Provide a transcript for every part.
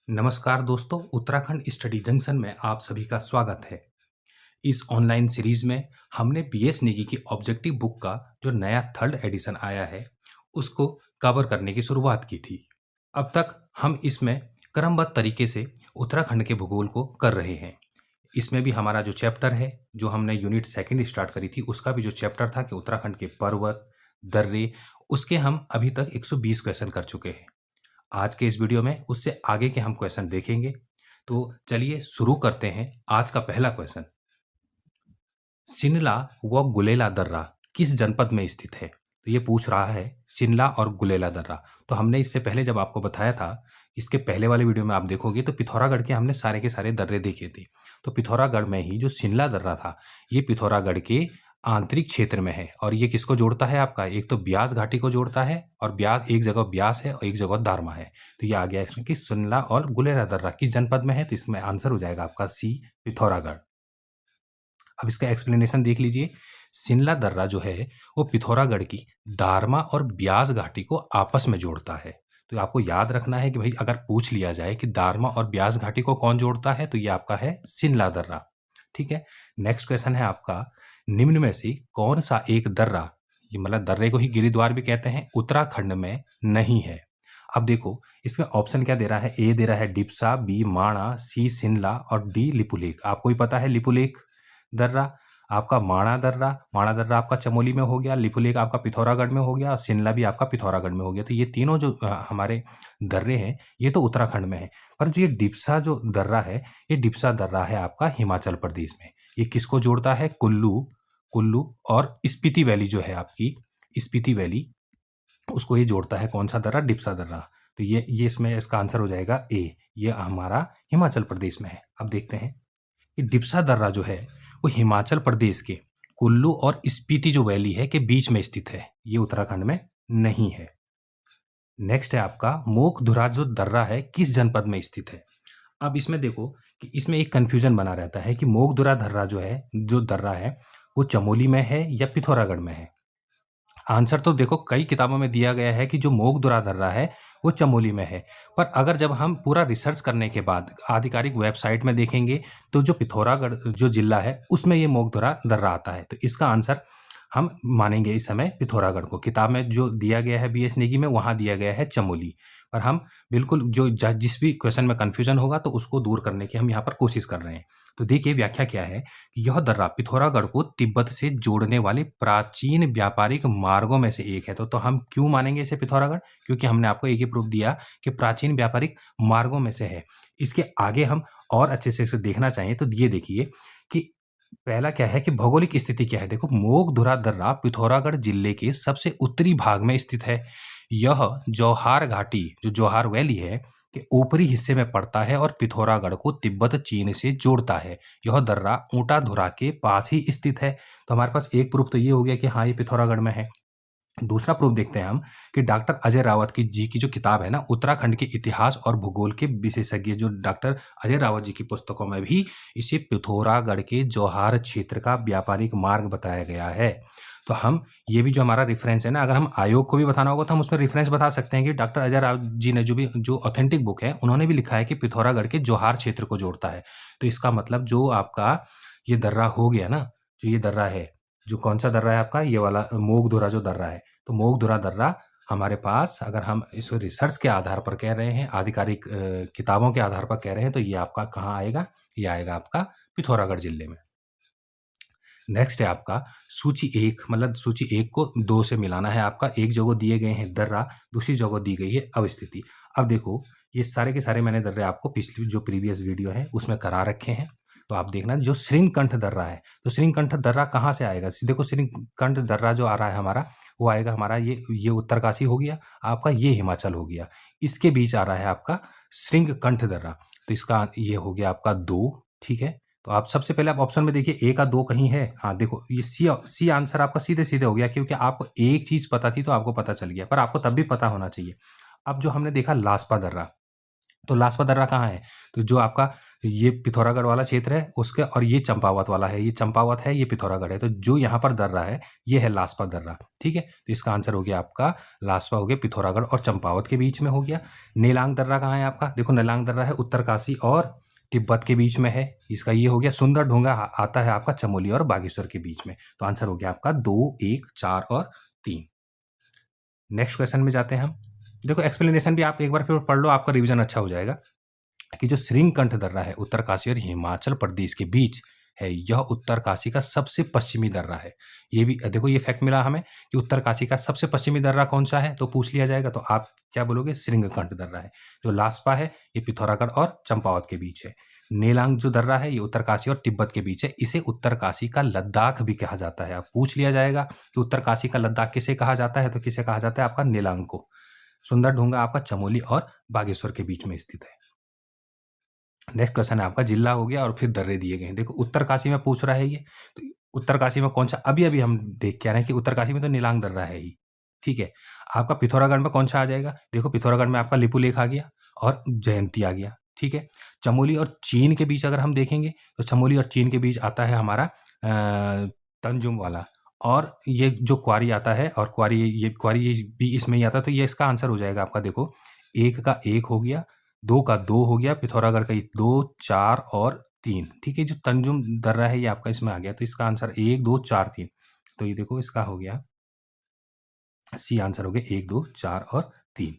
नमस्कार दोस्तों, Uttarakhand study junction में आप सभी का स्वागत है। इस ऑनलाइन सीरीज में हमने बीएस नेगी की ऑब्जेक्टिव बुक का जो नया थर्ड एडिशन आया है, उसको कवर करने की शुरुआत की थी। अब तक हम इसमें क्रमबद्ध तरीके से उत्तराखंड के भूगोल को कर रहे हैं। इसमें भी हमारा जो चैप्टर है, जो हमने यूनिट सेकंड स्टार्ट करी थी, उसका भी जो चैप्टर था कि उत्तराखंड के पर्वत, दर्रे, उसके हम अभी तक 120 क्वेश्चन कर चुके हैं। आज के इस वीडियो में उससे आगे के हम क्वेश्चन देखेंगे। तो चलिए शुरू करते हैं। आज का पहला क्वेश्चन, सिनला व गुलेला दर्रा किस जनपद में स्थित है? तो ये पूछ रहा है सिनला और गुलेला दर्रा। तो हमने इससे पहले जब आपको बताया था, इसके पहले वाले वीडियो में आप देखोगे तो पिथौरागढ़ के हमने सारे के सारे दर्रे देखे थे। तो पिथौरागढ़ में ही जो सिनला दर्रा था, ये पिथौरागढ़ के आंतरिक क्षेत्र में है। और ये किसको जोड़ता है आपका? एक तो ब्यास घाटी को जोड़ता है, और ब्यास एक जगह ब्यास है और एक जगह दारमा है। तो ये आ गया इसमें कि सिनला और गुलेला दर्रा किस जनपद में है? तो इसमें आंसर हो जाएगा आपका सी, पिथौरागढ़। अब इसका एक्सप्लेनेशन देख लीजिए। सिनला दर्रा जो है वो पिथौरागढ़ की दारमा और ब्यास घाटी को आपस में जोड़ता है। तो आपको याद रखना है कि भाई अगर पूछ लिया जाए कि दारमा और ब्यास घाटी को कौन जोड़ता है, तो ये आपका है सिनला दर्रा। ठीक है। नेक्स्ट क्वेश्चन है आपका, निम्न में से कौन सा एक दर्रा, ये मतलब दर्रे को ही गिरिद्वार भी कहते हैं, उत्तराखंड में नहीं है? अब देखो इसमें ऑप्शन क्या दे रहा है। ए दे रहा है डिप्सा, बी माणा, सी सिनला और डी लिपुलेख। आपको ही पता है लिपुलेख दर्रा आपका माणा दर्रा आपका चमोली में हो गया, लिपुलेख आपका पिथौरागढ़ में हो गया, और सिनला भी आपका पिथौरागढ़ में हो गया। तो ये तीनों जो हमारे दर्रे हैं, ये तो उत्तराखंड में है। पर जो ये डिप्सा जो दर्रा है, ये डिप्सा दर्रा है आपका हिमाचल प्रदेश में। ये किसको जोड़ता है? कुल्लू और स्पीति वैली जो है आपकी, स्पीति वैली, उसको ये जोड़ता है। कौन सा दर्रा? डिप्सा दर्रा। तो ये इसमें इसका आंसर हो जाएगा ए, ये हमारा हिमाचल प्रदेश में है। अब देखते हैं कि डिप्सा दर्रा जो है वो हिमाचल प्रदेश के कुल्लू और स्पीति जो वैली है के बीच में स्थित है, ये उत्तराखंड में नहीं है। नेक्स्ट है आपका मोखधुरा जो दर्रा है किस जनपद में स्थित है? अब इसमें देखो कि इसमें एक कंफ्यूजन बना रहता है कि मोखधुरा दर्रा जो है, जो दर्रा है, वो चमोली में है या पिथौरागढ़ में है। आंसर तो देखो कई किताबों में दिया गया है कि जो मोखधुरा दर्रा है वो चमोली में है। पर अगर जब हम पूरा रिसर्च करने के बाद आधिकारिक वेबसाइट में देखेंगे, तो जो पिथौरागढ़ जो जिला है उसमें ये मोखधुरा दर्रा आता है। तो इसका आंसर हम मानेंगे इस समय पिथौरागढ़ को। किताब में जो दिया गया है बीएस नेगी में, वहाँ दिया गया है चमोली। पर हम बिल्कुल जो जिस भी क्वेश्चन में कन्फ्यूजन होगा तो उसको दूर करने की हम यहाँ पर कोशिश कर रहे हैं। तो देखिए व्याख्या क्या है कि यह दर्रा पिथौरागढ़ को तिब्बत से जोड़ने वाले प्राचीन व्यापारिक मार्गों में से एक है। तो हम क्यों मानेंगे इसे पिथौरागढ़? क्योंकि हमने आपको एक ही प्रूफ दिया कि प्राचीन व्यापारिक मार्गों में से है। इसके आगे हम और अच्छे से इसे देखना चाहिए तो ये देखिए कि पहला क्या है कि भौगोलिक स्थिति क्या है। देखो मोखधुरा दर्रा पिथौरागढ़ जिले के सबसे उत्तरी भाग में स्थित है। यह जौहार घाटी जो जौहार वैली है के ऊपरी हिस्से में पड़ता है और पिथौरागढ़ को तिब्बत चीन से जोड़ता है। यह दर्रा ऊंटाधुरा के पास ही स्थित है। तो हमारे पास एक प्रूफ तो ये हो गया कि हाँ ये पिथौरागढ़ में है। दूसरा प्रूफ देखते हैं हम कि डॉक्टर अजय रावत की जी की जो किताब है ना, उत्तराखंड के इतिहास और भूगोल के विशेषज्ञ, जो डॉक्टर अजय रावत जी की पुस्तकों में भी इसे पिथौरागढ़ के जौहार क्षेत्र का व्यापारिक मार्ग बताया गया है। तो हम ये भी जो हमारा रेफरेंस है ना, अगर हम आयोग को भी बताना होगा तो हम उसमें रेफरेंस बता सकते हैं कि डॉक्टर अजय रावत जी ने जो ऑथेंटिक बुक है, उन्होंने भी लिखा है कि पिथौरागढ़ के जौहार क्षेत्र को जोड़ता है। तो इसका मतलब जो आपका ये दर्रा हो गया ना, जो ये दर्रा है, जो कौन सा दर्रा है आपका, ये वाला मोखधुरा जो दर्रा है, तो मोखधुरा दर्रा हमारे पास, अगर हम इस रिसर्च के आधार पर कह रहे हैं, आधिकारिक किताबों के आधार पर कह रहे हैं, तो ये आपका कहाँ आएगा? ये आएगा आपका पिथौरागढ़ जिले में। नेक्स्ट है आपका सूची 1, मतलब सूची 1 को 2 से मिलाना है आपका। एक जगह दिए गए हैं दर्रा, दूसरी जगह दी गई है अवस्थिति। अब देखो ये सारे के सारे मैंने दर्रे आपको पिछली जो प्रीवियस वीडियो है उसमें करा रखे हैं। तो आप देखना जो श्रृंगकंठ दर्रा है, तो श्रृंगकंठ दर्रा कहाँ से आएगा? देखो श्रृंगकंठ दर्रा जो आ रहा है हमारा, वो आएगा हमारा ये उत्तरकाशी हो गया आपका, ये हिमाचल हो गया। इसके बीच आ रहा है आपका श्रृंगकंठ दर्रा। तो इसका ये हो गया आपका 2। ठीक है। तो आप सबसे पहले आप ऑप्शन में देखिए ए का 2 कहीं है। हाँ देखो ये सी आंसर आपका सीधे सीधे हो गया, क्योंकि आपको एक चीज पता थी तो आपको पता चल गया, पर आपको तब भी पता होना चाहिए। अब जो हमने देखा लास्पा दर्रा, तो लास्पा दर्रा कहाँ है? तो जो आपका तो ये पिथौरागढ़ वाला क्षेत्र है उसके, और ये चंपावत वाला है, ये चंपावत है, ये पिथौरागढ़ है। तो जो यहाँ पर दर्रा है ये है लास्पा दर्रा। ठीक है, तो इसका आंसर हो गया आपका लास्पा हो गया, पिथौरागढ़ और चंपावत के बीच में हो गया। नेलांग दर्रा कहाँ है आपका? देखो नेलांग दर्रा है उत्तरकाशी और तिब्बत के बीच में है। इसका ये हो गया। सुंदर ढोंगा आता है आपका चमोली और बागेश्वर के बीच में। तो आंसर हो गया आपका 2, 1, 4 और 3। नेक्स्ट क्वेश्चन में जाते हैं हम। देखो एक्सप्लेनेशन भी आप एक बार फिर पढ़ लो, आपका रिवीजन अच्छा हो जाएगा। कि जो श्रृंगकंठ दर्रा है उत्तरकाशी और हिमाचल प्रदेश के बीच है, यह उत्तरकाशी का सबसे पश्चिमी दर्रा है। ये भी देखो, ये फैक्ट मिला हमें कि उत्तरकाशी का सबसे पश्चिमी दर्रा कौन सा है, तो पूछ लिया जाएगा तो आप क्या बोलोगे? श्रृंगकंठ दर्रा है। जो लास्पा है ये पिथौरागढ़ और चंपावत के बीच है। नेलांग जो दर्रा है ये उत्तरकाशी और तिब्बत के बीच है। इसे उत्तरकाशी का लद्दाख भी कहा जाता है। आप पूछ लिया जाएगा कि उत्तरकाशी का लद्दाख किसे कहा जाता है, तो किसे कहा जाता है? आपका नेलांग को। सुंदर ढूंगा आपका चमोली और बागेश्वर के बीच में स्थित है। नेक्स्ट क्वेश्चन है आपका, जिला हो गया और फिर दर्रे दिए गए हैं। देखो उत्तरकाशी में पूछ रहा है ये, तो उत्तरकाशी में कौन सा? अभी हम देख के आ रहे हैं कि उत्तरकाशी में तो नेलांग दर्रा है ही। ठीक है, आपका पिथौरागढ़ में कौन सा आ जाएगा? देखो पिथौरागढ़ में आपका लिपुलेख आ गया और जयंती आ गया। ठीक है, चमोली और चीन के बीच अगर हम देखेंगे तो चमोली और चीन के बीच आता है हमारा तंजुम वाला, और ये जो क्वारी आता है, और क्वारी भी इसमें ही आता है। तो ये इसका आंसर हो जाएगा आपका। देखो 1 का 1 हो गया, 2 का 2 हो गया, पिथौरागढ़ का 2, 4 और 3। ठीक है, जो तंजुम दर्रा है ये आपका इसमें आ गया। तो इसका आंसर 1, 2, 4, 3। तो ये देखो इसका हो गया सी, आंसर हो गया 1, 2, 4 और 3।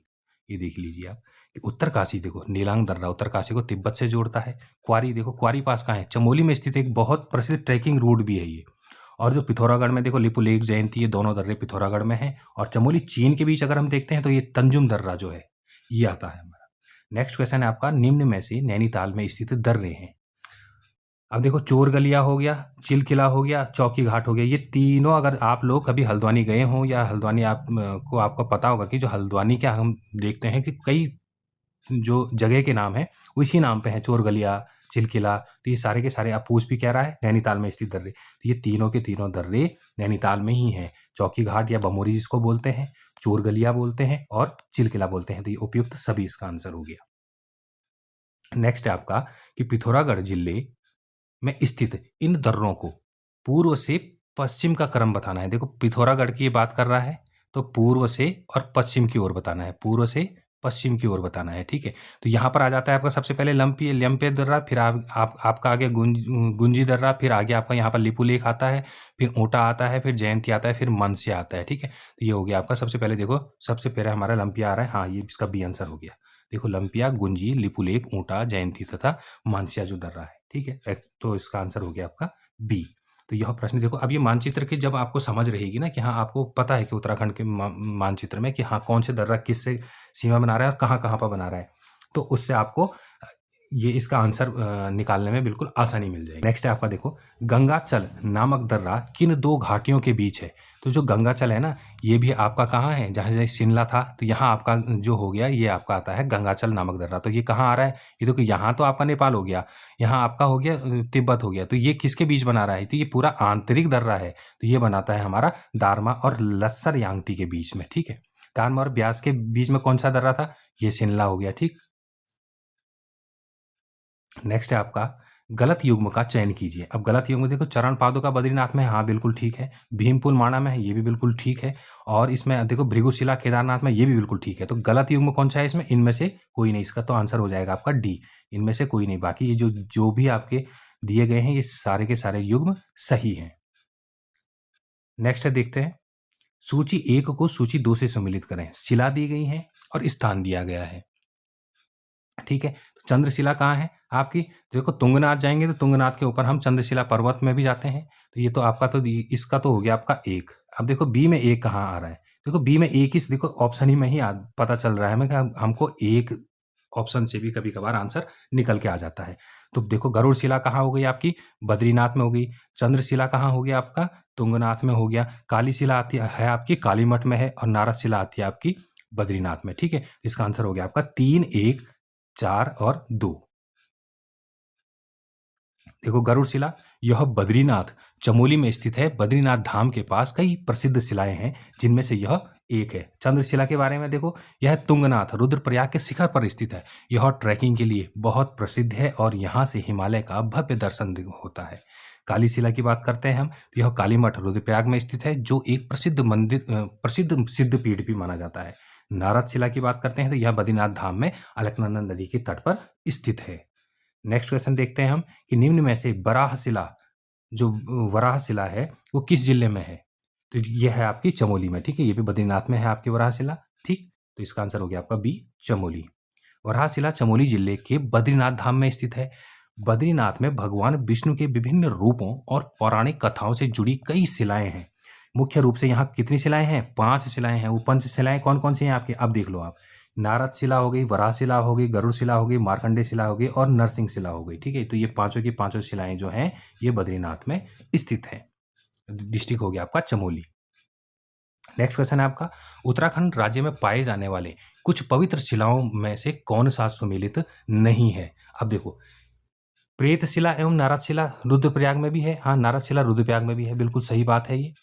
ये देख लीजिए आप कि उत्तरकाशी, देखो नेलांग दर्रा उत्तरकाशी को तिब्बत से जोड़ता है। क्वारी, देखो क्वारी पास कहाँ है? चमोली में स्थित एक बहुत प्रसिद्ध ट्रैकिंग रूट भी है ये। और जो पिथौरागढ़ में देखो लिपुलेख, जयंती, ये दोनों दर्रे पिथौरागढ़ में हैं। और चमोली चीन के बीच अगर हम देखते हैं तो ये तंजुम दर्रा जो है ये आता है हमारा। नेक्स्ट क्वेश्चन है आपका, निम्न में से नैनीताल में स्थित दर्रे हैं। अब देखो चोरगलिया हो गया, चिलकिला हो गया, चौकी घाट हो गया। ये तीनों, अगर आप लोग कभी हल्द्वानी गए हों या हल्द्वानी आपको पता होगा कि जो हल्द्वानी के हम देखते हैं कि कई जो जगह के नाम है उसी नाम पे हैं, चोरगलिया, चिलकिला। तो ये सारे के सारे, आप पूछ भी कह रहा है नैनीताल में स्थित दर्रे, तो ये तीनों के तीनों दर्रे नैनीताल में ही हैं। चौकी घाट या बमोरी जिसको बोलते हैं, चोरगलिया बोलते हैं और चिलकिला बोलते हैं। तो ये उपयुक्त सभी इसका आंसर हो गया। नेक्स्ट है आपका कि पिथौरागढ़ जिले में स्थित इन दर्रों को पूर्व से पश्चिम का क्रम बताना है। देखो पिथौरागढ़ की बात कर रहा है तो पूर्व से और पश्चिम की ओर बताना है, पूर्व से पश्चिम की ओर बताना है। ठीक है, तो यहाँ पर आ जाता है आपका सबसे पहले लंपे दर्रा, फिर आपका आगे गुंजी दर्रा, फिर आगे आपका यहाँ पर लिपुलेख आता है, फिर ऊंटा आता है, फिर जयंती आता है, फिर मनसिया आता है। ठीक है, तो ये हो गया आपका सबसे पहले। देखो सबसे पहले हमारा लंपिया आ रहा है, हाँ ये इसका बी आंसर हो गया। देखो लंपिया, गुंजी, लिपुलेख, ऊंटा, जयंती तथा मनसिया जो दर्रा है। ठीक है, तो इसका आंसर हो गया आपका बी। तो यह प्रश्न देखो, अब ये मानचित्र की जब आपको समझ रहेगी ना कि हाँ आपको पता है कि उत्तराखंड के मानचित्र में कि हाँ कौन से दर्रा किस से सीमा बना रहा है और कहाँ कहाँ पर बना रहा है, तो उससे आपको ये इसका आंसर निकालने में बिल्कुल आसानी मिल जाएगी। नेक्स्ट है आपका, देखो गंगाचल नामक दर्रा किन 2 घाटियों के बीच है? तो जो गंगाचल है ना, ये भी आपका कहाँ है? जहाँ जहाँ शिमला था, तो यहाँ आपका जो हो गया ये आपका आता है गंगाचल नामक दर्रा। तो ये कहाँ आ रहा है? ये देखो यहाँ तो आपका नेपाल हो गया, यहाँ आपका हो गया तिब्बत हो गया। तो ये किसके बीच बना रहा है? तो ये पूरा आंतरिक दर्रा है। तो ये बनाता है हमारा दारमा और लस्सर यांगती के बीच में। ठीक है, दारमा और ब्यास के बीच में कौन सा दर्रा था? ये शिमला हो गया। ठीक, नेक्स्ट है आपका, गलत युग्म का चयन कीजिए। अब गलत युग्म देखो, चरण पादुका बद्रीनाथ में है, हाँ बिल्कुल ठीक है। भीमपुल माणा में है, ये भी बिल्कुल ठीक है। और इसमें देखो भृगुशिला केदारनाथ में, ये भी बिल्कुल ठीक है। तो गलत युग्म कौन सा है इसमें? इनमें से कोई नहीं। इसका तो आंसर हो जाएगा आपका डी, इनमें से कोई नहीं। बाकी ये जो भी आपके दिए गए हैं ये सारे के सारे युग्म सही हैं। नेक्स्ट है, देखते हैं, सूची 1 को सूची 2 से सम्मिलित करें। शिला दी गई है और स्थान दिया गया है। ठीक है, तो चंद्रशिला कहाँ है आपकी? देखो तुंगनाथ जाएंगे तो तुंगनाथ के ऊपर हम चंद्रशिला पर्वत में भी जाते हैं। तो ये तो आपका, तो इसका तो हो गया आपका 1। अब देखो बी में 1 कहाँ आ रहा है? देखो बी में 1 ही, देखो ऑप्शन ही में ही पता चल रहा है हमें कि हमको 1 ऑप्शन से भी कभी कभार आंसर निकल के आ जाता है। तो देखो गरुड़ शिला कहाँ हो गई आपकी? बद्रीनाथ में हो गई। चंद्रशिला कहाँ हो गया आपका? तुंगनाथ में हो गया। काली शिला आती है आपकी कालीमठ में है, और नारद शिला आती है आपकी बद्रीनाथ में। ठीक है, इसका आंसर हो गया आपका 3, 1, 4 और 2। देखो गरुड़ शिला, यह बद्रीनाथ चमोली में स्थित है। बद्रीनाथ धाम के पास कई प्रसिद्ध शिलाएं हैं जिनमें से यह एक है। चंद्रशिला के बारे में देखो, यह तुंगनाथ रुद्रप्रयाग के शिखर पर स्थित है। यह ट्रैकिंग के लिए बहुत प्रसिद्ध है और यहाँ से हिमालय का भव्य दर्शन होता है। काली शिला की बात करते हैं हम, तो यह काली मठ रुद्रप्रयाग में स्थित है, जो एक प्रसिद्ध मंदिर प्रसिद्ध सिद्ध पीठ भी माना जाता है। नारद शिला की बात करते हैं, तो यह बद्रीनाथ धाम में अलकनंदा नदी के तट पर स्थित है। नेक्स्ट क्वेश्चन देखते हैं हम कि निम्न में से वराह शिला, जो वराह शिला है वो किस जिले में है? तो यह है आपकी चमोली में, ठीक है। ये भी बद्रीनाथ में है आपकी वराह शिला, ठीक। तो इसका आंसर हो गया आपका बी, चमोली। वराह शिला चमोली जिले के बद्रीनाथ धाम में स्थित है। बद्रीनाथ में भगवान विष्णु के विभिन्न रूपों और पौराणिक कथाओं से जुड़ी कई शिलाएं हैं। मुख्य रूप से यहाँ कितनी शिलाएं हैं? 5 शिलाएं हैं। वो 5 शिलाएं कौन कौन सी हैं आपके? अब देख लो आप। नारद शिला हो गई, वराह शिला हो गई, गरुड़ शिला हो गई, मार्कंडेय शिला हो गई और नरसिंह शिला हो गई, ठीक है। तो ये पांचों की पांचों शिलाएं जो हैं ये बद्रीनाथ में स्थित है। डिस्ट्रिक्ट हो गया आपका चमोली। नेक्स्ट क्वेश्चन है आपका, उत्तराखंड राज्य में पाए जाने वाले कुछ पवित्र शिलाओं में से कौन सा सुमेलित नहीं है? अब देखो, प्रेत शिला एवं नारद शिला रुद्रप्रयाग में भी है। हाँ, नारद शिला रुद्रप्रयाग में भी है, बिल्कुल सही बात है ये।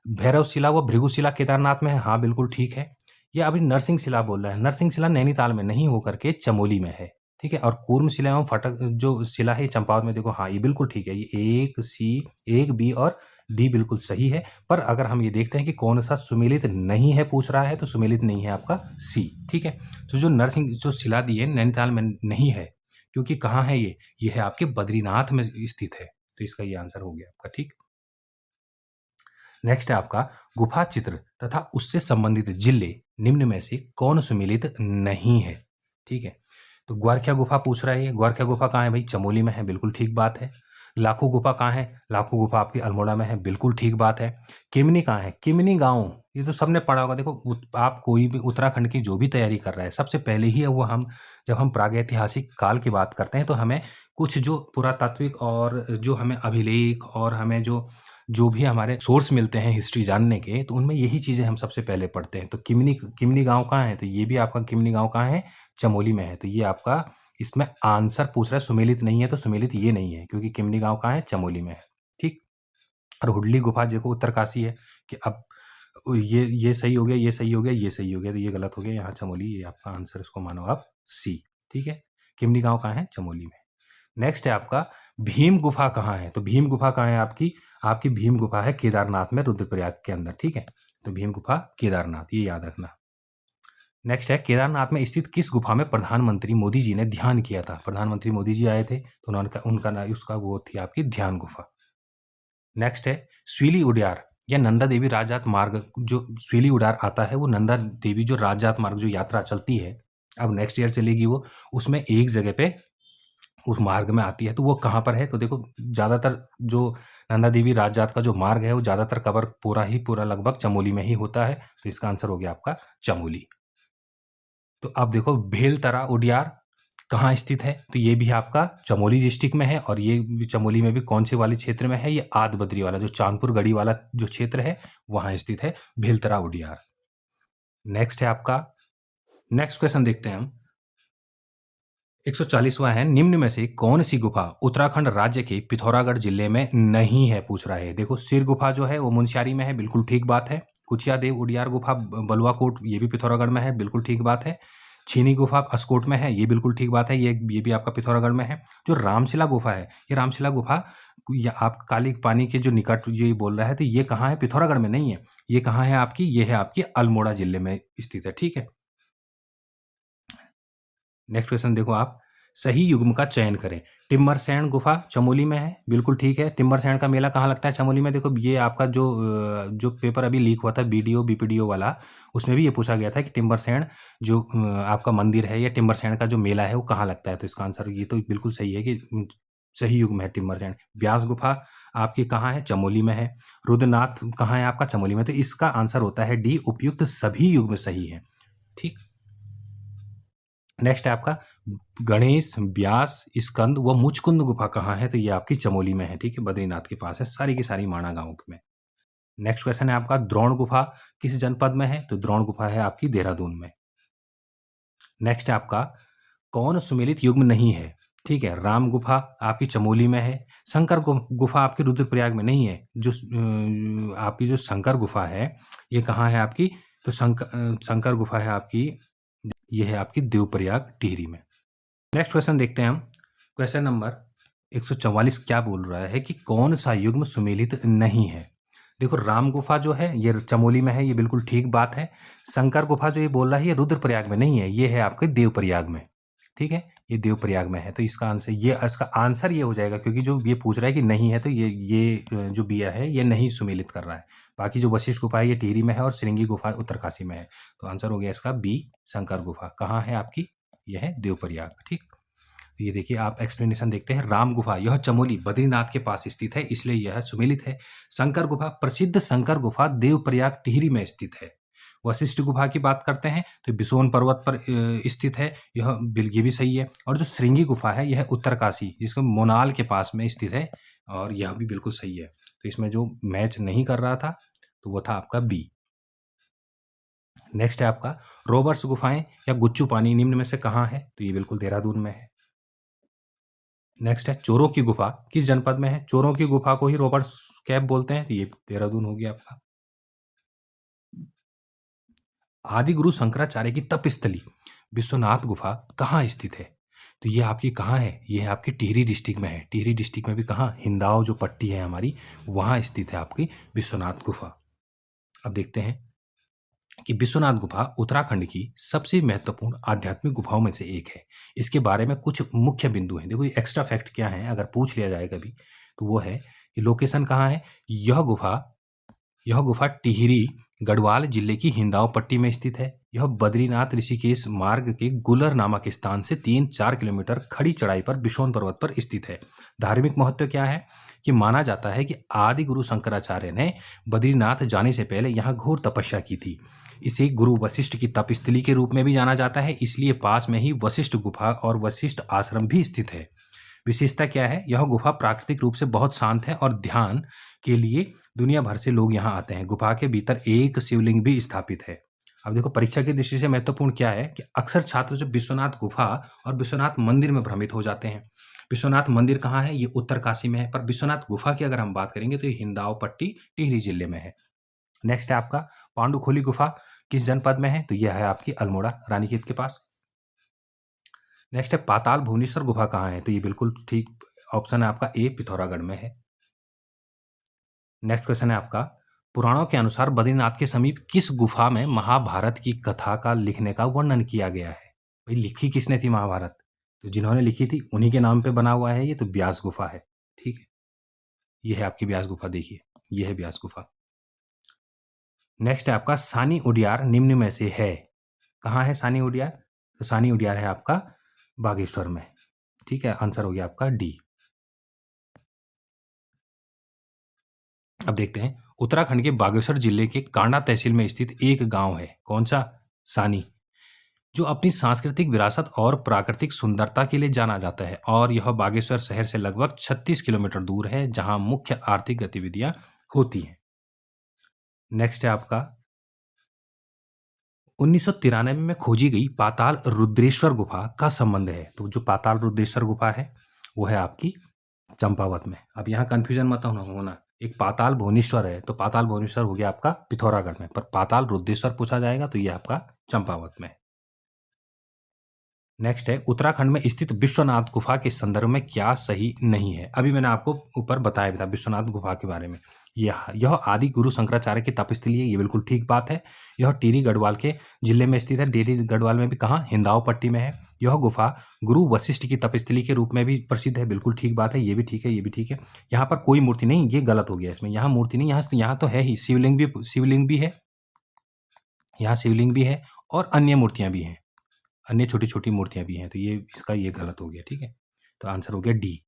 भैरव शिला व भृगु शिला केदारनाथ में है। हाँ, बिल्कुल ठीक है। ये अभी नरसिंह शिला बोल रहा है। नरसिंह शिला नैनीताल में नहीं होकर के चमोली में है, ठीक है। और कूर्म शिला एवं फटक जो शिला है चंपावत में, देखो हाँ ये बिल्कुल ठीक है। ये 1 सी, 1 बी और डी बिल्कुल सही है। पर अगर हम ये देखते हैं कि कौन सा सुमेलित नहीं है पूछ रहा है, तो सुमेलित नहीं है आपका सी, ठीक है। तो जो नरसिंह जो शिला दी है नैनीताल में नहीं है, क्योंकि कहाँ है ये है आपके बद्रीनाथ में स्थित है। तो इसका ये आंसर हो गया आपका, ठीक। नेक्स्ट है आपका, गुफा चित्र तथा उससे संबंधित जिले निम्न में से कौन सुमेलित नहीं है? ठीक है। तो ग्वारखिया गुफा पूछ रहा है। ग्वारखिया गुफा कहाँ है भाई? चमोली में है, बिल्कुल ठीक बात है। लाखू गुफा कहाँ है? लाखू गुफा आपकी अल्मोड़ा में है, बिल्कुल ठीक बात है। किमनी कहाँ है? किमनी गांव, ये तो सबने पढ़ा होगा। देखो आप कोई भी उत्तराखंड की जो भी तैयारी कर रहा है, सबसे पहले ही वो हम जब हम प्रागैतिहासिक काल की बात करते हैं, तो हमें कुछ जो पुरातात्विक और जो हमें अभिलेख और हमें जो भी हमारे सोर्स मिलते हैं हिस्ट्री जानने के, तो उनमें यही चीज़ें हम सबसे पहले पढ़ते हैं। तो किमनी गांव कहाँ है? तो ये भी आपका किमनी गांव कहाँ है? चमोली में है। तो ये आपका इसमें आंसर पूछ रहा है सुमेलित नहीं है, तो सुमेलित ये नहीं है, क्योंकि किमनी गांव कहाँ है? चमोली में है, ठीक। और हुडली गुफा देखो उत्तरकाशी है। कि अब ये सही हो गया, ये सही हो गया, ये सही हो गया, तो ये गलत हो गया। यहाँ चमोली, ये आपका आंसर, इसको मानो आप सी, ठीक है। किमनी गांव कहाँ है? चमोली में। नेक्स्ट है आपका, भीम गुफा कहाँ है? तो भीम गुफा कहाँ है आपकी भीम गुफा है केदारनाथ में, रुद्रप्रयाग के अंदर, ठीक है। तो भीम गुफा केदारनाथ, ये याद रखना। नेक्स्ट है, केदारनाथ में स्थित किस गुफा में प्रधानमंत्री मोदी जी ने ध्यान किया था? प्रधानमंत्री मोदी जी आए थे, तो उनका उसका वो थी आपकी ध्यान गुफा। नेक्स्ट है, स्वीली उड्यार या नंदा देवी राजजात मार्ग, जो स्वीली उड्यार आता है वो नंदा देवी जो राजजात मार्ग जो यात्रा चलती है, अब नेक्स्ट ईयर चलेगी वो, उसमें एक जगह पे उस मार्ग में आती है। तो वो कहाँ पर है? तो देखो ज़्यादातर जो नंदा देवी राजजात का जो मार्ग है वो ज़्यादातर कवर पूरा लगभग चमोली में ही होता है। तो इसका आंसर हो गया आपका चमोली। तो अब देखो, भेलतरा उडियार कहाँ स्थित है? तो ये भी आपका चमोली डिस्ट्रिक्ट में है। और ये चमोली में भी कौन से वाले क्षेत्र में है? ये आद बद्री वाला, जो चांदपुर गढ़ी वाला जो क्षेत्र है वहाँ स्थित है भेलतरा उडियार। नेक्स्ट है आपका, नेक्स्ट क्वेश्चन देखते हैं हम। 140वां है, निम्न में से कौन सी गुफा उत्तराखंड राज्य के पिथौरागढ़ जिले में नहीं है पूछ रहा है। देखो, सिर गुफा जो है वो मुनस्यारी में है, बिल्कुल ठीक बात है। कुचिया देव उडियार गुफा बलुआकोट, ये भी पिथौरागढ़ में है, बिल्कुल ठीक बात है। छीनी गुफा अस्कोट में है, ये बिल्कुल ठीक बात है, ये भी आपका पिथौरागढ़ में है। जो रामशिला गुफा है, ये रामशिला गुफा या आप काली पानी के जो निकट ये बोल रहा है, तो ये कहाँ है? पिथौरागढ़ में नहीं है। ये कहाँ है आपकी? ये है आपकी अल्मोड़ा जिले में स्थित है, ठीक है। नेक्स्ट क्वेश्चन देखो आप, सही युग्म का चयन करें। टिम्मरसैंण गुफा चमोली में है, बिल्कुल ठीक है। टिम्मरसैंण का मेला कहाँ लगता है? चमोली में। देखो, ये आपका जो पेपर अभी लीक हुआ था बीडीओ बीपीडीओ वाला, उसमें भी ये पूछा गया था कि टिम्मरसैंण जो आपका मंदिर है या टिम्मरसैंण का जो मेला है वो कहाँ लगता है। तो इसका आंसर ये तो बिल्कुल सही है कि सही युग्म है टिम्मरसैंण। ब्यास गुफा आपकी कहाँ है? चमोली में है। रुद्रनाथ कहाँ है आपका? चमोली में। तो इसका आंसर होता है डी, उपयुक्त सभी युग्म सही है, ठीक। नेक्स्ट है आपका, गणेश, व्यास, स्कंद व मुचकुंद गुफा कहाँ है? तो ये आपकी चमोली में है, ठीक है, बद्रीनाथ के पास है, सारी की सारी माणा गांव में। नेक्स्ट क्वेश्चन है आपका, द्रोण गुफा किस जनपद में है? तो द्रोण गुफा है आपकी देहरादून में। नेक्स्ट है आपका, कौन सुमेलित युग्म नहीं है? ठीक है, राम गुफा आपकी चमोली में है। शंकर गुफा आपकी रुद्रप्रयाग में नहीं है। जो आपकी जो शंकर गुफा है ये कहाँ है आपकी? तो शंकर गुफा है आपकी, ये है आपकी देवप्रयाग टिहरी में। नेक्स्ट क्वेश्चन देखते हैं हम। क्वेश्चन नंबर 144 क्या बोल रहा है कि कौन सा युग्म सुमेलित नहीं है। देखो राम गुफा जो है ये चमोली में है, ये बिल्कुल ठीक बात है। शंकर गुफा जो ये बोल रहा है ये रुद्रप्रयाग में नहीं है, ये है आपके देवप्रयाग में। ठीक है, ये देवप्रयाग में है, तो इसका आंसर ये हो जाएगा, क्योंकि जो ये पूछ रहा है कि नहीं है तो ये जो बिया है ये नहीं सुमेलित कर रहा है। बाकी जो वशिष्ठ गुफा है ये टिहरी में है और श्रृंगी गुफा उत्तरकाशी में है, तो आंसर हो गया इसका बी शंकर गुफा। कहाँ है आपकी, यह है देवप्रयाग। ठीक, ये देखिए आप एक्सप्लेनेशन देखते हैं। राम गुफा यह चमोली बद्रीनाथ के पास स्थित है, इसलिए यह सुमेलित है। शंकर गुफा, प्रसिद्ध शंकर गुफा देवप्रयाग टिहरी में स्थित है। वशिष्ठ गुफा की बात करते हैं तो बिसोन पर्वत पर स्थित है, ये भी सही है। और जो श्रृंगी गुफा है यह उत्तरकाशी, जिसको मोनाल के पास में स्थित है, और यह भी बिल्कुल सही है। तो इसमें जो मैच नहीं कर रहा था तो वो था आपका बी। नेक्स्ट है आपका रोबर्स गुफाएं या गुच्चू पानी निम्न में से कहाँ है, तो ये बिल्कुल देहरादून में है। नेक्स्ट है चोरों की गुफा किस जनपद में है। चोरों की गुफा को ही रोबर्ट्स कैप बोलते हैं, तो ये देहरादून हो गया आपका। आदि गुरु शंकराचार्य की तपस्थली विश्वनाथ गुफा कहाँ स्थित है, तो ये आपकी कहाँ है, ये है आपकी टिहरी डिस्ट्रिक्ट में है। टिहरी डिस्ट्रिक्ट में भी कहाँ, हिंदाव जो पट्टी है हमारी वहाँ स्थित है आपकी विश्वनाथ गुफा। अब देखते हैं कि विश्वनाथ गुफा उत्तराखंड की सबसे महत्वपूर्ण आध्यात्मिक गुफाओं में से एक है। इसके बारे में कुछ मुख्य बिंदु हैं। देखो ये एक्स्ट्रा फैक्ट क्या है, अगर पूछ लिया जाए कभी तो वो है कि लोकेशन कहाँ है। यह गुफा टिहरी गढ़वाल जिले की हिंदाव पट्टी में स्थित है। यह बद्रीनाथ ऋषिकेश मार्ग के गुलर नामक स्थान से 3-4 किलोमीटर खड़ी चढ़ाई पर बिशोन पर्वत पर स्थित है। धार्मिक महत्व क्या है कि माना जाता है कि आदि गुरु शंकराचार्य ने बद्रीनाथ जाने से पहले यहाँ घोर तपस्या की थी। इसे गुरु वशिष्ठ की तपस्थली के रूप में भी जाना जाता है, इसलिए पास में ही वशिष्ठ गुफा और वशिष्ठ आश्रम भी स्थित है। विशेषता क्या है, यह गुफा प्राकृतिक रूप से बहुत शांत है और ध्यान के लिए दुनिया भर से लोग यहाँ आते हैं। गुफा के भीतर एक शिवलिंग भी स्थापित है। अब देखो परीक्षा की दृष्टि से महत्वपूर्ण क्या है कि अक्सर छात्र जो विश्वनाथ गुफा और विश्वनाथ मंदिर में भ्रमित हो जाते हैं। विश्वनाथ मंदिर कहाँ है, ये उत्तरकाशी में है, पर विश्वनाथ गुफा की अगर हम बात करेंगे तो ये हिंदाव पट्टी टिहरी जिले में है। नेक्स्ट है आपका पांडुखोली गुफा किस जनपद में है, तो यह है आपकी अल्मोड़ा रानीखेत के पास। नेक्स्ट है पाताल भुवनेश्वर गुफा कहाँ है, तो ये बिल्कुल ठीक ऑप्शन है आपका ए पिथौरागढ़ में है। नेक्स्ट क्वेश्चन है आपका पुराणों के अनुसार बद्रीनाथ के समीप किस गुफा में महाभारत की कथा का लिखने का वर्णन किया गया है। भाई लिखी किसने थी महाभारत, तो जिन्होंने लिखी थी उन्हीं के नाम पे बना हुआ है ये, तो व्यास गुफा है। ठीक है, ये है आपकी व्यास गुफा, देखिए ये है व्यास गुफा। नेक्स्ट है आपका सानी उडियार निम्न में से है, कहाँ है सानी उडियार, तो सानी उडियार है आपका बागेश्वर में। ठीक है, आंसर हो गया आपका डी। अब देखते हैं उत्तराखंड के बागेश्वर जिले के कांडा तहसील में स्थित एक गांव है, कौन सा, सानी, जो अपनी सांस्कृतिक विरासत और प्राकृतिक सुंदरता के लिए जाना जाता है, और यह बागेश्वर शहर से लगभग 36 किलोमीटर दूर है, जहां मुख्य आर्थिक गतिविधियां होती हैं। नेक्स्ट है आपका 1993 में खोजी गई पाताल रुद्रेश्वर गुफा का संबंध है, तो जो पाताल रुद्रेश्वर गुफा है वो है आपकी चंपावत में। अब यहाँ कंफ्यूजन मत होना, एक पाताल भुवनेश्वर है, तो पाताल भुवनेश्वर हो गया आपका पिथौरागढ़ में, पर पाताल रुद्रेश्वर पूछा जाएगा तो ये आपका चंपावत में। नेक्स्ट है उत्तराखंड में स्थित विश्वनाथ गुफा के संदर्भ में क्या सही नहीं है। अभी मैंने आपको ऊपर बताया भी था विश्वनाथ गुफा के बारे में। यह आदि गुरु शंकराचार्य की तपस्थली है, ये बिल्कुल ठीक बात है। यह टिहरी गढ़वाल के जिले में स्थित है। टिहरी गढ़वाल में भी कहाँ, हिंदाव पट्टी में है। यह गुफा गुरु वशिष्ठ की तपस्थली के रूप में भी प्रसिद्ध है, बिल्कुल ठीक बात है, ये भी ठीक है, ये भी ठीक है। यहाँ पर कोई मूर्ति नहीं, ये गलत हो गया इसमें, यहाँ मूर्ति नहीं, यहाँ तो है ही, शिवलिंग भी है, यहाँ शिवलिंग भी है और अन्य मूर्तियां भी हैं, अन्य छोटी छोटी मूर्तियां भी हैं, तो ये इसका ये गलत हो गया। ठीक है, तो आंसर हो गया डी।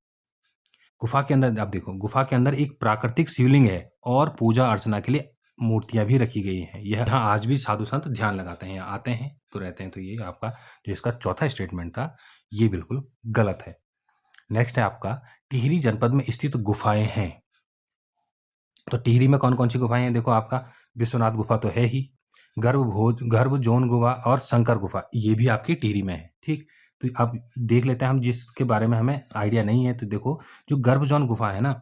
गुफा के अंदर आप देखो, गुफा के अंदर एक प्राकृतिक शिवलिंग है और पूजा अर्चना के लिए मूर्तियां भी रखी गई हैं। यह यहाँ आज भी साधु संत ध्यान लगाते हैं, आते हैं तो रहते हैं, तो ये आपका जो इसका चौथा स्टेटमेंट था ये बिल्कुल गलत है। नेक्स्ट है आपका टिहरी जनपद में स्थित गुफाएं हैं, तो टिहरी में कौन कौन सी गुफाएं हैं, देखो आपका विश्वनाथ गुफा तो है ही, गर्भ जोन गुफा और शंकर गुफा ये भी आपकी टिहरी में है। ठीक, तो अब देख लेते हैं हम जिसके बारे में हमें आइडिया नहीं है, तो देखो जो गर्भ जोन गुफा है ना,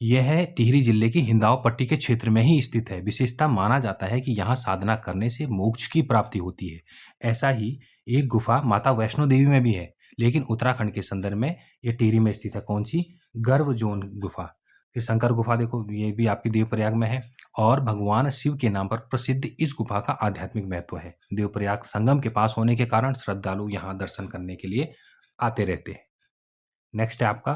यह है टिहरी जिले की हिंदाव पट्टी के क्षेत्र में ही स्थित है। विशेषता माना जाता है कि यहाँ साधना करने से मोक्ष की प्राप्ति होती है। ऐसा ही एक गुफा माता वैष्णो देवी में भी है, लेकिन उत्तराखंड के संदर्भ में ये टिहरी में स्थित है। कौन सी? गर्भजोन गुफा। फिर शंकर गुफा देखो, ये भी आपकी देवप्रयाग में है और भगवान शिव के नाम पर प्रसिद्ध इस गुफा का आध्यात्मिक महत्व है। देवप्रयाग संगम के पास होने के कारण श्रद्धालु यहाँ दर्शन करने के लिए आते रहते हैं। नेक्स्ट है आपका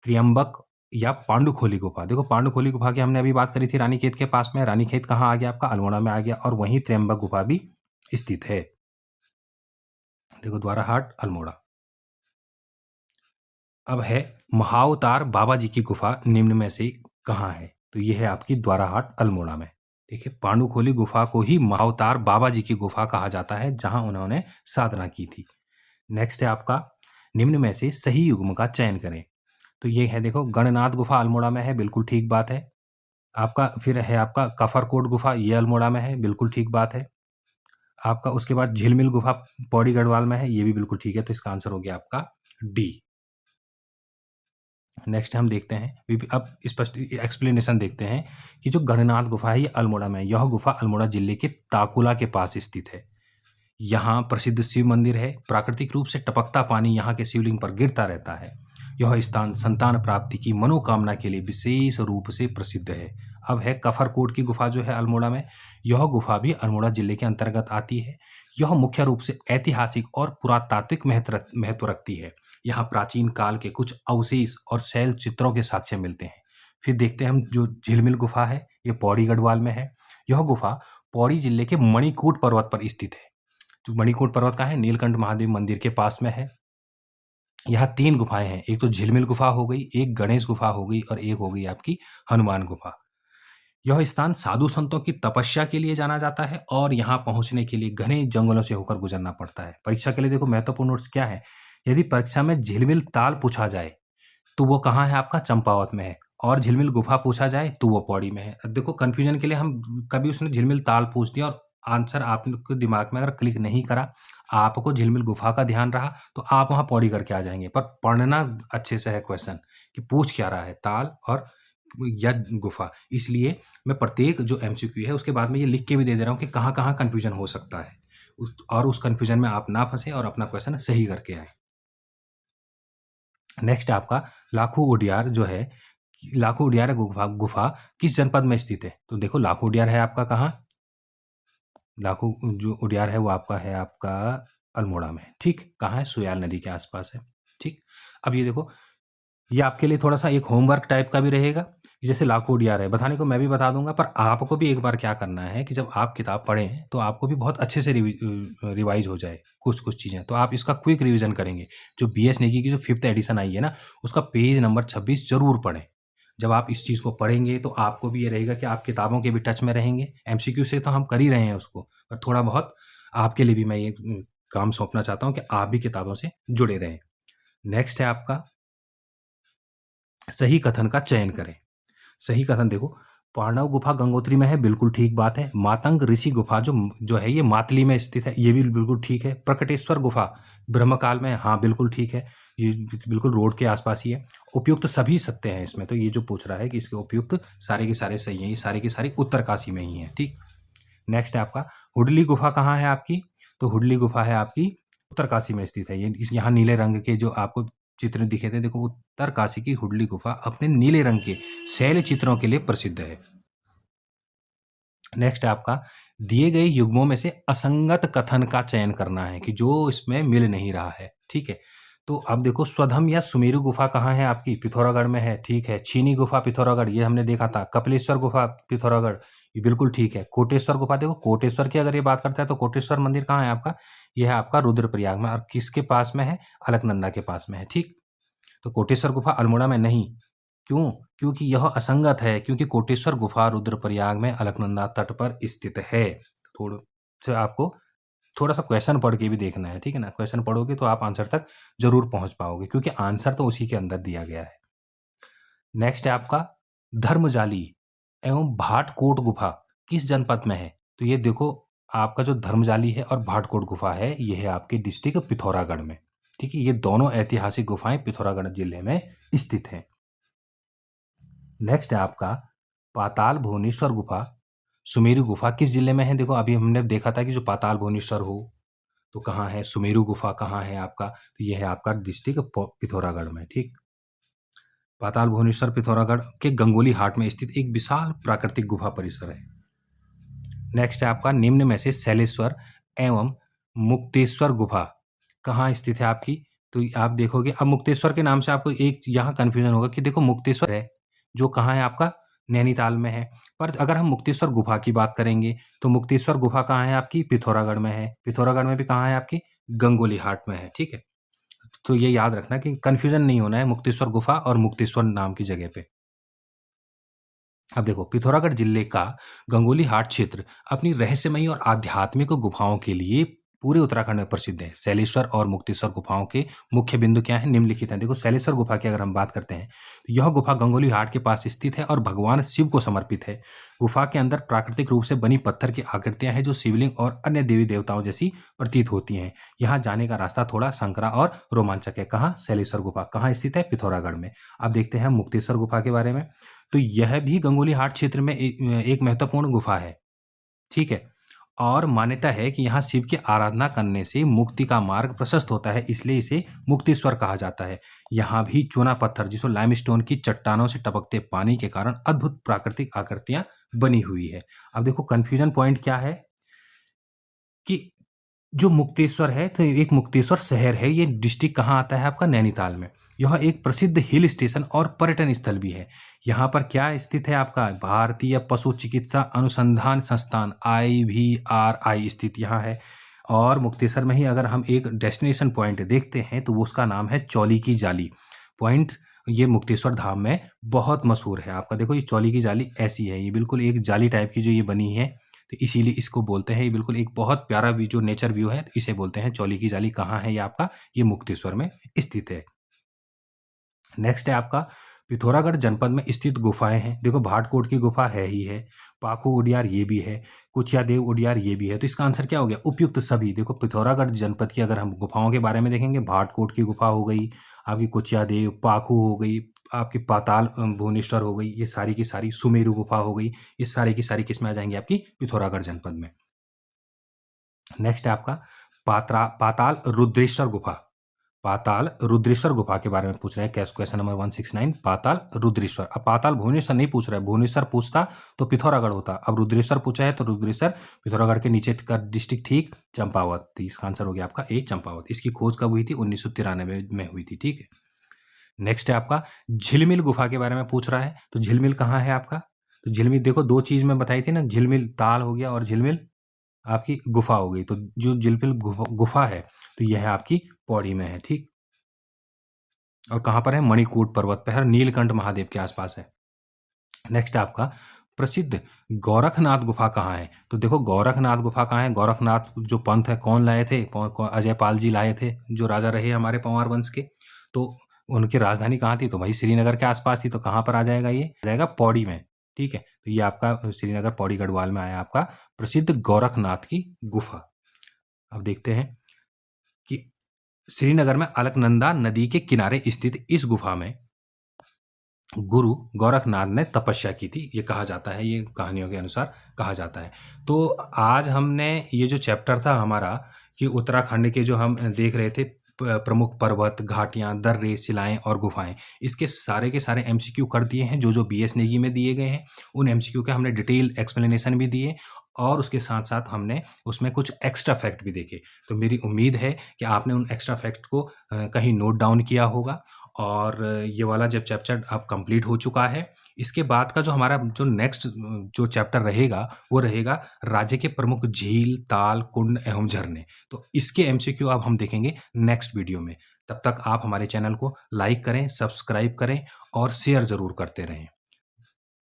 त्र्यंबक या पांडुखोली गुफा। देखो पांडुखोली गुफा की हमने अभी बात करी थी, रानीखेत के पास में। रानीखेत कहाँ आ गया आपका? अल्मोड़ा में आ गया, और वहीं त्र्यंबक गुफा भी स्थित है। देखो द्वाराहाट, अल्मोड़ा। अब है महाअवतार बाबा जी की गुफा निम्न में से कहाँ है? तो ये है आपकी द्वाराहाट, अल्मोड़ा में। देखिए पांडुखोली गुफा को ही महाअवतार बाबा जी की गुफा कहा जाता है, जहां उन्होंने साधना की थी। नेक्स्ट है आपका निम्न में से सही युग्म का चयन करें। तो ये है देखो गणनाथ गुफा अल्मोड़ा में है, बिल्कुल ठीक बात है। आपका फिर है आपका कफरकोट गुफा, ये अल्मोड़ा में है, बिल्कुल ठीक बात है। आपका उसके बाद झिलमिल गुफा पौड़ी गढ़वाल में है, ये भी बिल्कुल ठीक है। तो इसका आंसर हो गया आपका डी। नेक्स्ट हम देखते हैं, अब स्पष्ट एक्सप्लेनेशन देखते हैं कि जो गणनाथ गुफा है ये अल्मोड़ा में है। यह गुफा अल्मोड़ा जिले के ताकुला के पास स्थित है। यहाँ प्रसिद्ध शिव मंदिर है। प्राकृतिक रूप से टपकता पानी यहाँ के शिवलिंग पर गिरता रहता है। यह स्थान संतान प्राप्ति की मनोकामना के लिए विशेष रूप से प्रसिद्ध है। अब है कफरकोट की गुफा जो है अल्मोड़ा में। यह गुफा भी अल्मोड़ा जिले के अंतर्गत आती है। यह मुख्य रूप से ऐतिहासिक और पुरातात्विक महत्व रखती है। यहाँ प्राचीन काल के कुछ अवशेष और शैल चित्रों के साक्ष्य मिलते हैं। फिर देखते हैं हम जो झिलमिल गुफा है, ये पौड़ी गढ़वाल में है। यह गुफा पौड़ी जिले के मणिकूट पर्वत पर स्थित है। तो मणिकूट पर्वत कहाँ है? नीलकंठ महादेव मंदिर के पास में है। यहाँ 3 गुफाएं हैं, एक तो झिलमिल गुफा हो गई, एक गणेश गुफा हो गई, और एक हो गई आपकी हनुमान गुफा। यह स्थान साधु संतों की तपस्या के लिए जाना जाता है और यहाँ पहुंचने के लिए घने जंगलों से होकर गुजरना पड़ता है। परीक्षा के लिए देखो महत्वपूर्ण नोट्स क्या है? यदि परीक्षा में झिलमिल ताल पूछा जाए तो वो कहाँ है? आपका चंपावत में है। और झिलमिल गुफा पूछा जाए तो वो पौड़ी में है। अब देखो कंफ्यूजन के लिए हम कभी उसने झिलमिल ताल पूछ दिया और आंसर आपके दिमाग में अगर क्लिक नहीं करा, आपको झिलमिल गुफा का ध्यान रहा, तो आप वहां पौड़ी करके आ जाएंगे। पर पढ़ना अच्छे से है क्वेश्चन कि पूछ क्या रहा है, ताल और या गुफा। इसलिए मैं प्रत्येक जो एमसीक्यू है उसके बाद में ये लिख के भी दे दे रहा हूँ कि कहाँ कहाँ कंफ्यूजन हो सकता है, और उस कंफ्यूजन में आप ना फंसे और अपना क्वेश्चन सही करके आए। नेक्स्ट आपका लाखू उडियार जो है, लाखू उडियार गुफा किस जनपद में स्थित है? तो देखो लाखू उडियार है आपका कहाँ? लाखू जो उडियार है वो आपका है आपका अल्मोड़ा में। ठीक, कहाँ है? सुयाल नदी के आसपास है। ठीक, अब ये देखो, ये आपके लिए थोड़ा सा एक होमवर्क टाइप का भी रहेगा। जैसे लाखों उडियार है, बताने को मैं भी बता दूंगा, पर आपको भी एक बार क्या करना है कि जब आप किताब पढ़ें तो आपको भी बहुत अच्छे से रिवाइज हो जाए कुछ कुछ चीज़ें। तो आप इसका क्विक रिवीजन करेंगे। जो BS नेगी की जो 5th एडिशन आई है ना, उसका पेज नंबर 26 जरूर पढ़ें। जब आप इस चीज़ को पढ़ेंगे तो आपको भी ये रहेगा कि आप किताबों के भी टच में रहेंगे। MCQ से तो हम कर ही रहे हैं उसको, पर थोड़ा बहुत आपके लिए भी मैं ये काम सौंपना चाहता हूँ कि आप भी किताबों से जुड़े रहें। नेक्स्ट है आपका सही कथन का चयन करें। सही कथन देखो, पांडव गुफा गंगोत्री में है, बिल्कुल ठीक बात है। मातंग ऋषि गुफा जो है ये मातली में स्थित है, ये भी बिल्कुल ठीक है। प्रकटेश्वर गुफा ब्रह्मकाल में, हाँ बिल्कुल ठीक है, ये बिल्कुल रोड के आसपास ही है। उपयुक्त सभी सत्य हैं इसमें। तो ये जो पूछ रहा है कि इसके उपयुक्त सारे के सारे सही हैं, ये सारे की सारी उत्तरकाशी में ही है। ठीक, नेक्स्ट है आपका हुडली गुफा कहाँ है आपकी? तो हुडली गुफा है आपकी उत्तरकाशी में स्थित है। ये यहाँ नीले रंग के जो आपको चित्र दिखे थे, देखो उत्तरकाशी की हुडली गुफा अपने नीले रंग के शैल चित्रों के लिए प्रसिद्ध है। नेक्स्ट है आपका दिए गए युग्मों में से असंगत कथन का चयन करना है कि जो इसमें मिल नहीं रहा है। ठीक है, तो अब देखो स्वधम या सुमेरु गुफा कहाँ है आपकी? पिथौरागढ़ में है। ठीक है, चीनी गुफा पिथौरागढ़, ये हमने देखा था। कपिलेश्वर गुफा पिथौरागढ़, ये बिल्कुल ठीक है। कोटेश्वर गुफा देखो, कोटेश्वर की अगर ये बात करता है तो कोटेश्वर मंदिर कहाँ है आपका? यह है आपका रुद्रप्रयाग में, और किसके पास में है? अलकनंदा के पास में है। ठीक, तो कोटेश्वर गुफा अल्मोड़ा में नहीं। क्यों? क्योंकि यह असंगत है, क्योंकि कोटेश्वर गुफा रुद्रप्रयाग में अलकनंदा तट पर स्थित है। थोड़ा से आपको थोड़ा सा क्वेश्चन पढ़ के भी देखना है, ठीक है ना? क्वेश्चन पढ़ोगे तो आप आंसर तक जरूर पहुंच पाओगे, क्योंकि आंसर तो उसी के अंदर दिया गया है। नेक्स्ट है आपका धर्मजाली एवं भाटकोट गुफा किस जनपद में है? तो ये देखो, आपका जो धर्मजाली है और भाटकोट गुफा है, ये है आपके डिस्ट्रिक्ट पिथौरागढ़ में। ठीक है, ये दोनों ऐतिहासिक गुफाएं पिथौरागढ़ जिले में स्थित हैं। नेक्स्ट है आपका पाताल भुवनेश्वर गुफा, सुमेरु गुफा किस जिले में है? देखो अभी हमने देखा था कि जो पाताल भुवनेश्वर हो तो कहाँ है, सुमेरु गुफा कहाँ है आपका, तो ये है आपका डिस्ट्रिक्ट पिथौरागढ़ में। ठीक, पाताल भुवनेश्वर पिथौरागढ़ के गंगोली हाट में स्थित एक विशाल प्राकृतिक गुफा परिसर है। नेक्स्ट है आपका निम्न में से शैलेश्वर एवं मुक्तेश्वर गुफा कहाँ स्थित है आपकी? तो आप देखोगे अब मुक्तेश्वर के नाम से आपको एक यहाँ कंफ्यूजन होगा कि देखो मुक्तेश्वर है जो कहाँ है आपका, नैनीताल में है। पर अगर हम मुक्तेश्वर गुफा की बात करेंगे तो मुक्तेश्वर गुफा कहाँ है आपकी, पिथौरागढ़ में है। पिथौरागढ़ में भी कहाँ है आपकी, गंगोली हाट में है। ठीक है, तो ये याद रखना कि कंफ्यूजन नहीं होना है मुक्तेश्वर गुफा और मुक्तेश्वर नाम की जगह पे। अब देखो पिथौरागढ़ जिले का गंगोली हाट क्षेत्र अपनी रहस्यमयी और आध्यात्मिक गुफाओं के लिए पूरे उत्तराखंड में प्रसिद्ध है। शैलेश्वर और मुक्तेश्वर गुफाओं के मुख्य बिंदु क्या है, निम्नलिखित हैं। देखो शैलेश्वर गुफा की अगर हम बात करते हैं तो यह गुफा गंगोली हाट के पास स्थित है और भगवान शिव को समर्पित है। गुफा के अंदर प्राकृतिक रूप से बनी पत्थर की आकृतियां हैं जो शिवलिंग और अन्य देवी देवताओं जैसी प्रतीत होती हैं। यहाँ जाने का रास्ता थोड़ा संकरा और रोमांचक है। कहाँ, शैलेश्वर गुफा कहाँ स्थित है, पिथौरागढ़ में। अब देखते हैं मुक्तेश्वर गुफा के बारे में। तो यह भी गंगोली हाट क्षेत्र में एक महत्वपूर्ण गुफा है। ठीक है, और मान्यता है कि यहाँ शिव की आराधना करने से मुक्ति का मार्ग प्रशस्त होता है, इसलिए इसे मुक्तेश्वर कहा जाता है। यहाँ भी चूना पत्थर जिसको लाइमस्टोन की चट्टानों से टपकते पानी के कारण अद्भुत प्राकृतिक आकृतियां बनी हुई है। अब देखो कंफ्यूजन पॉइंट क्या है कि जो मुक्तेश्वर है तो एक मुक्तेश्वर शहर है, ये डिस्ट्रिक्ट कहाँ आता है आपका, नैनीताल में। यह एक प्रसिद्ध हिल स्टेशन और पर्यटन स्थल भी है। यहाँ पर क्या स्थित है आपका, भारतीय पशु चिकित्सा अनुसंधान संस्थान IVRI स्थित यहाँ है। और मुक्तेश्वर में ही अगर हम एक डेस्टिनेशन पॉइंट देखते हैं तो उसका नाम है चौली की जाली पॉइंट। ये मुक्तेश्वर धाम में बहुत मशहूर है आपका। देखो ये चौली की जाली ऐसी है, ये बिल्कुल एक जाली टाइप की जो ये बनी है, तो इसीलिए इसको बोलते हैं, ये बिल्कुल एक बहुत प्यारा व्यू जो नेचर व्यू है, इसे बोलते हैं चौली की जाली। कहाँ है ये आपका, ये मुक्तेश्वर में स्थित है। नेक्स्ट है आपका पिथौरागढ़ जनपद में स्थित गुफाएं हैं। देखो भाटकोट की गुफा है ही है, पाखू उडियार ये भी है, कुचियादेव उडियार ये भी है। तो इसका आंसर क्या हो गया, उपयुक्त सभी। देखो पिथौरागढ़ जनपद की अगर हम गुफाओं के बारे में देखेंगे, भाटकोट की गुफा हो गई आपकी, कुचियादेव, पाखू हो गई आपकी, पाताल भुवनेश्वर हो गई, ये सारी की सारी, सुमेरु गुफा हो गई, ये सारी की सारी किस में आ जाएंगी आपकी, पिथौरागढ़ जनपद में। नेक्स्ट है आपका पाताल रुद्रेश्वर गुफा। पाताल रुद्रेश्वर गुफा के बारे में पूछ रहे हैं, क्वेश्चन नंबर 169, पाताल रुद्रेश्वर। अब पाताल भुवनेश्वर नहीं पूछ रहा है, भुवनेश्वर पूछता तो पिथौरागढ़ होता, अब रुद्रेश्वर पूछा है तो रुद्रेश्वर पिथौरागढ़ के नीचे का डिस्ट्रिक्ट, ठीक, चंपावत। तो इसका आंसर हो गया आपका ए, चंपावत। इसकी खोज कब हुई थी, 1993 में हुई थी। ठीक है, नेक्स्ट है आपका झिलमिल गुफा के बारे में पूछ रहा है, तो झिलमिल कहाँ है आपका, तो झिलमिल देखो दो चीज में बताई थी ना, झिलमिल ताल हो गया और झिलमिल आपकी गुफा हो गई। तो जो झिलमिल गुफा है तो यह है आपकी पौड़ी में है। ठीक, और कहाँ पर है, मणिकूट पर्वत पर है, नीलकंठ महादेव के आसपास है। नेक्स्ट आपका प्रसिद्ध गोरखनाथ गुफा कहाँ है, तो देखो गोरखनाथ गुफा कहाँ है, गोरखनाथ जो पंथ है कौन लाए थे, अजय पाल जी लाए थे, जो राजा रहे हमारे पंवार वंश के। तो उनकी राजधानी कहाँ थी, तो भाई श्रीनगर के आसपास थी। तो कहाँ पर आ जाएगा, ये आ जाएगा पौड़ी में। ठीक है, तो ये आपका श्रीनगर पौड़ी गढ़वाल में आया आपका प्रसिद्ध गोरखनाथ की गुफा। अब देखते हैं कि श्रीनगर में अलकनंदा नदी के किनारे स्थित इस गुफा में गुरु गोरखनाथ ने तपस्या की थी, ये कहा जाता है, ये कहानियों के अनुसार कहा जाता है। तो आज हमने ये जो चैप्टर था हमारा कि उत्तराखंड के जो हम देख रहे थे प्रमुख पर्वत, घाटियां, दर्रे, शिलाएं और गुफाएं, इसके सारे के सारे MCQ कर दिए हैं, जो जो BS नेगी में दिए गए हैं। उन MCQ के हमने डिटेल एक्सप्लेनेशन भी दिए और उसके साथ साथ हमने उसमें कुछ एक्स्ट्रा फैक्ट भी देखे। तो मेरी उम्मीद है कि आपने उन एक्स्ट्रा फैक्ट को कहीं नोट डाउन किया होगा। और ये वाला जब चैप्टर अब कंप्लीट हो चुका है, इसके बाद का जो हमारा जो नेक्स्ट जो चैप्टर रहेगा वो रहेगा राज्य के प्रमुख झील, ताल, कुंड एवं झरने। तो इसके MCQ अब हम देखेंगे नेक्स्ट वीडियो में। तब तक आप हमारे चैनल को लाइक करें, सब्सक्राइब करें और शेयर जरूर करते रहें।